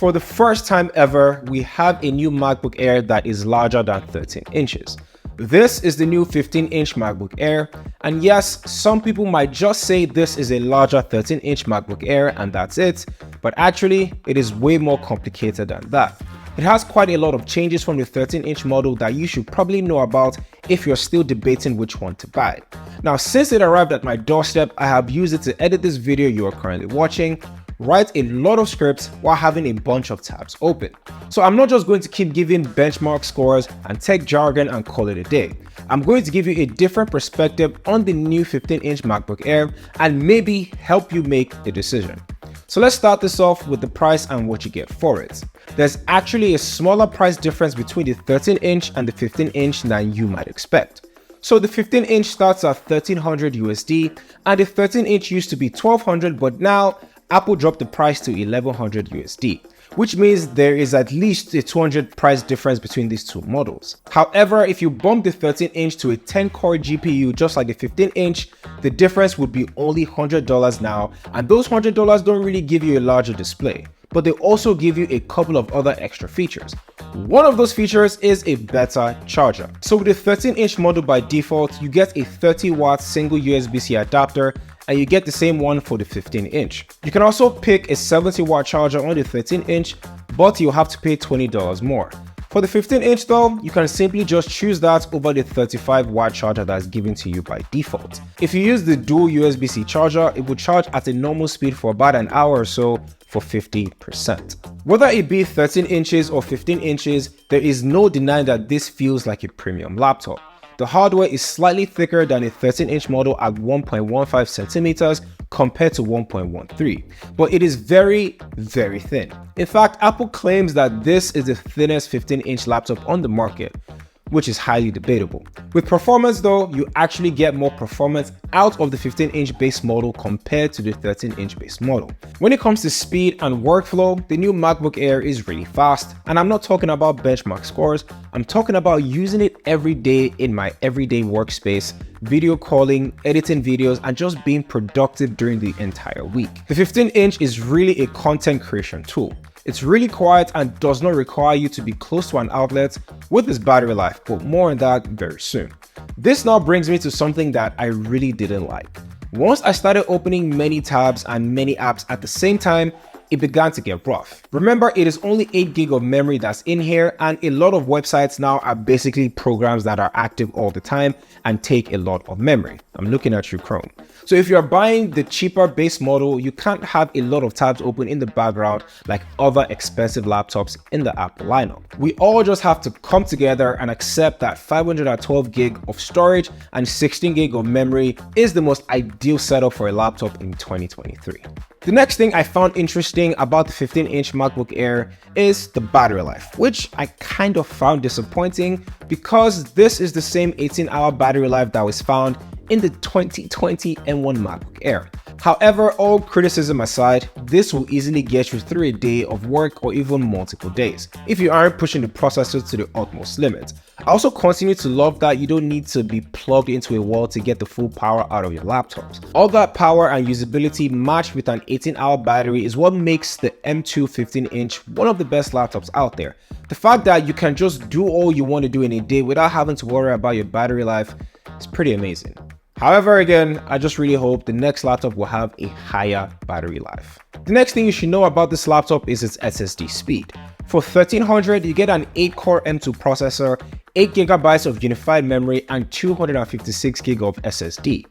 For the first time ever, we have a new MacBook Air that is larger than 13 inches. This is the new 15-inch MacBook Air, and yes, some people might just say this is a larger 13-inch MacBook Air and that's it, but actually, it is way more complicated than that. It has quite a lot of changes from the 13-inch model that you should probably know about if you're still debating which one to buy. Now, since it arrived at my doorstep, I have used it to edit this video you are currently watching, write a lot of scripts while having a bunch of tabs open. So I'm not just going to keep giving benchmark scores and tech jargon and call it a day. I'm going to give you a different perspective on the new 15-inch MacBook Air and maybe help you make a decision. So let's start this off with the price and what you get for it. There's actually a smaller price difference between the 13-inch and the 15-inch than you might expect. So the 15-inch starts at $1,300 USD and the 13-inch used to be $1,200, but now Apple dropped the price to $1,100 USD, which means there is at least a $200 price difference between these two models. However, if you bump the 13-inch to a 10-core GPU just like the 15-inch, the difference would be only $100 now, and those $100 don't really give you a larger display, but they also give you a couple of other extra features. One of those features is a better charger. So with the 13-inch model by default, you get a 30-watt single USB-C adapter, and you get the same one for the 15-inch. You can also pick a 70-watt charger on the 13-inch, but you'll have to pay $20 more. For the 15-inch though, you can simply just choose that over the 35-watt charger that's given to you by default. If you use the dual USB-C charger, it will charge at a normal speed for about an hour or so for 50%. Whether it be 13 inches or 15 inches, there is no denying that this feels like a premium laptop. The hardware is slightly thicker than a 13-inch model at 1.15 centimeters compared to 1.13, but it is very, very thin. In fact, Apple claims that this is the thinnest 15-inch laptop on the market, which is highly debatable. With performance though, you actually get more performance out of the 15-inch base model compared to the 13-inch base model. When it comes to speed and workflow, the new MacBook Air is really fast, and I'm not talking about benchmark scores, I'm talking about using it every day in my everyday workspace, video calling, editing videos, and just being productive during the entire week. The 15-inch is really a content creation tool. It's really quiet and does not require you to be close to an outlet with its battery life, but more on that very soon. This now brings me to something that I really didn't like. Once I started opening many tabs and many apps at the same time, it began to get rough. Remember, it is only 8 gig of memory that's in here, and a lot of websites now are basically programs that are active all the time and take a lot of memory. I'm looking at you, Chrome. So if you're buying the cheaper base model, you can't have a lot of tabs open in the background like other expensive laptops in the Apple lineup. We all just have to come together and accept that 512 gig of storage and 16 gig of memory is the most ideal setup for a laptop in 2023. The next thing I found interesting about the 15-inch MacBook Air is the battery life, which I kind of found disappointing because this is the same 18-hour battery life that was found in the 2020 M1 MacBook Air. However, all criticism aside, this will easily get you through a day of work or even multiple days if you aren't pushing the processor to the utmost limit. I also continue to love that you don't need to be plugged into a wall to get the full power out of your laptops. All that power and usability matched with an 18-hour battery is what makes the M2 15-inch one of the best laptops out there. The fact that you can just do all you want to do in a day without having to worry about your battery life is pretty amazing. However, again, I just really hope the next laptop will have a higher battery life. The next thing you should know about this laptop is its SSD speed. For $1,300, you get an 8-core M2 processor, 8 GB of unified memory, and 256 GB of SSD.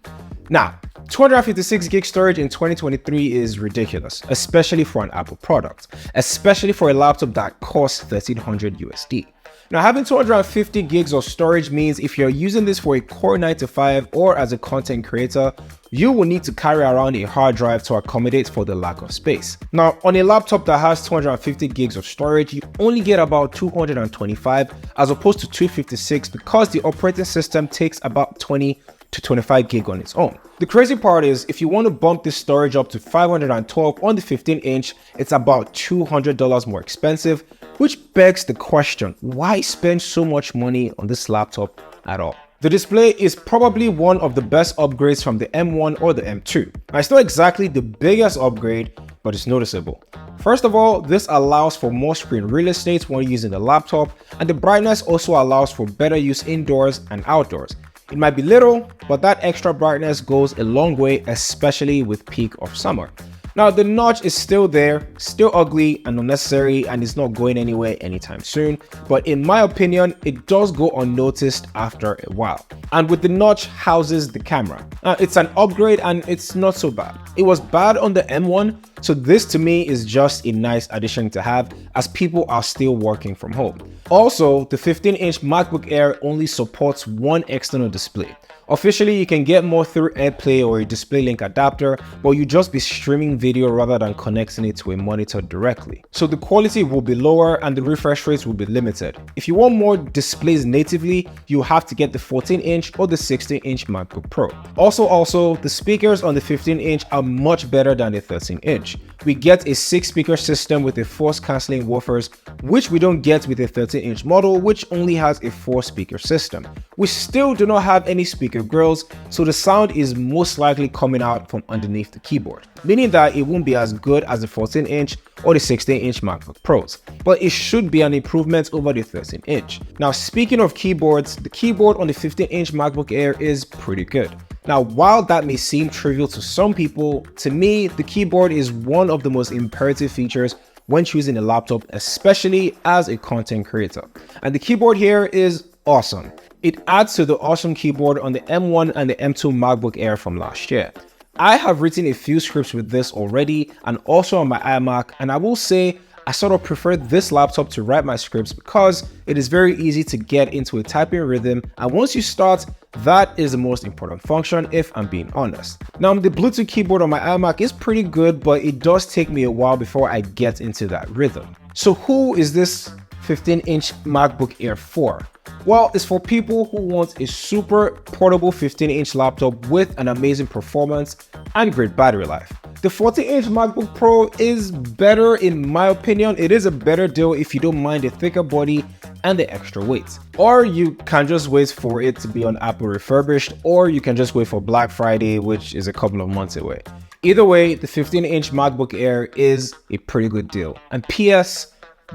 Now, 256 gig storage in 2023 is ridiculous, especially for an Apple product, especially for a laptop that costs $1,300 USD. Now, having 250 gigs of storage means if you're using this for a Core 9 to 5 or as a content creator, you will need to carry around a hard drive to accommodate for the lack of space. Now, on a laptop that has 250 gigs of storage, you only get about 225 as opposed to 256 because the operating system takes about 20 to 25 gig on its own. The crazy part is if you want to bump this storage up to 512 on the 15-inch, it's about $200 more expensive, which begs the question, why spend so much money on this laptop at all? The display is probably one of the best upgrades from the M1 or the M2. Now, it's not exactly the biggest upgrade, but it's noticeable. First of all, this allows for more screen real estate when using the laptop, and the brightness also allows for better use indoors and outdoors. It might be little, but that extra brightness goes a long way, especially with peak of summer. Now, the notch is still there, still ugly and unnecessary, and it's not going anywhere anytime soon, but in my opinion, it does go unnoticed after a while. And with the notch houses the camera. It's an upgrade and it's not so bad. It was bad on the M1, so this to me is just a nice addition to have as people are still working from home. Also, the 15-inch MacBook Air only supports one external display. Officially, you can get more through AirPlay or a DisplayLink adapter, but you just be streaming video rather than connecting it to a monitor directly. So the quality will be lower and the refresh rates will be limited. If you want more displays natively, you have to get the 14-inch or the 16-inch MacBook Pro. Also, the speakers on the 15-inch are much better than the 13-inch. We get a 6-speaker system with a force-canceling woofers, which we don't get with a 13-inch model, which only has a 4-speaker system. We still do not have any speaker grills, so the sound is most likely coming out from underneath the keyboard, meaning that it won't be as good as the 14-inch or the 16-inch MacBook Pros, but it should be an improvement over the 13-inch. Now, speaking of keyboards, the keyboard on the 15-inch MacBook Air is pretty good. Now, while that may seem trivial to some people, to me, the keyboard is one of the most imperative features when choosing a laptop, especially as a content creator. And the keyboard here is awesome. It adds to the awesome keyboard on the M1 and the M2 MacBook Air from last year. I have written a few scripts with this already and also on my iMac, and I will say I sort of prefer this laptop to write my scripts because it is very easy to get into a typing rhythm, and once you start, that is the most important function if I'm being honest. Now, the Bluetooth keyboard on my iMac is pretty good, but it does take me a while before I get into that rhythm. So who is this 15-inch MacBook Air for? Well, it's for people who want a super portable 15-inch laptop with an amazing performance and great battery life. The 14-inch MacBook Pro is better in my opinion. It is a better deal if you don't mind the thicker body and the extra weight. Or you can just wait for it to be on Apple refurbished, or you can just wait for Black Friday, which is a couple of months away. Either way, the 15-inch MacBook Air is a pretty good deal. And PS,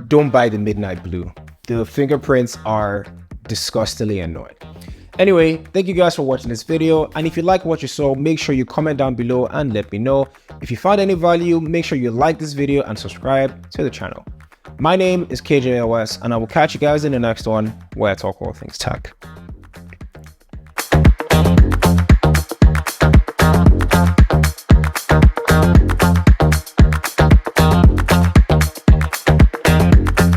don't buy the midnight blue. The fingerprints are disgustingly annoying. Anyway, thank you guys for watching this video, and if you like what you saw, make sure you comment down below and let me know. If you found any value, make sure you like this video and subscribe to the channel. My name is KJLS, and I will catch you guys in the next one where I talk all things tech.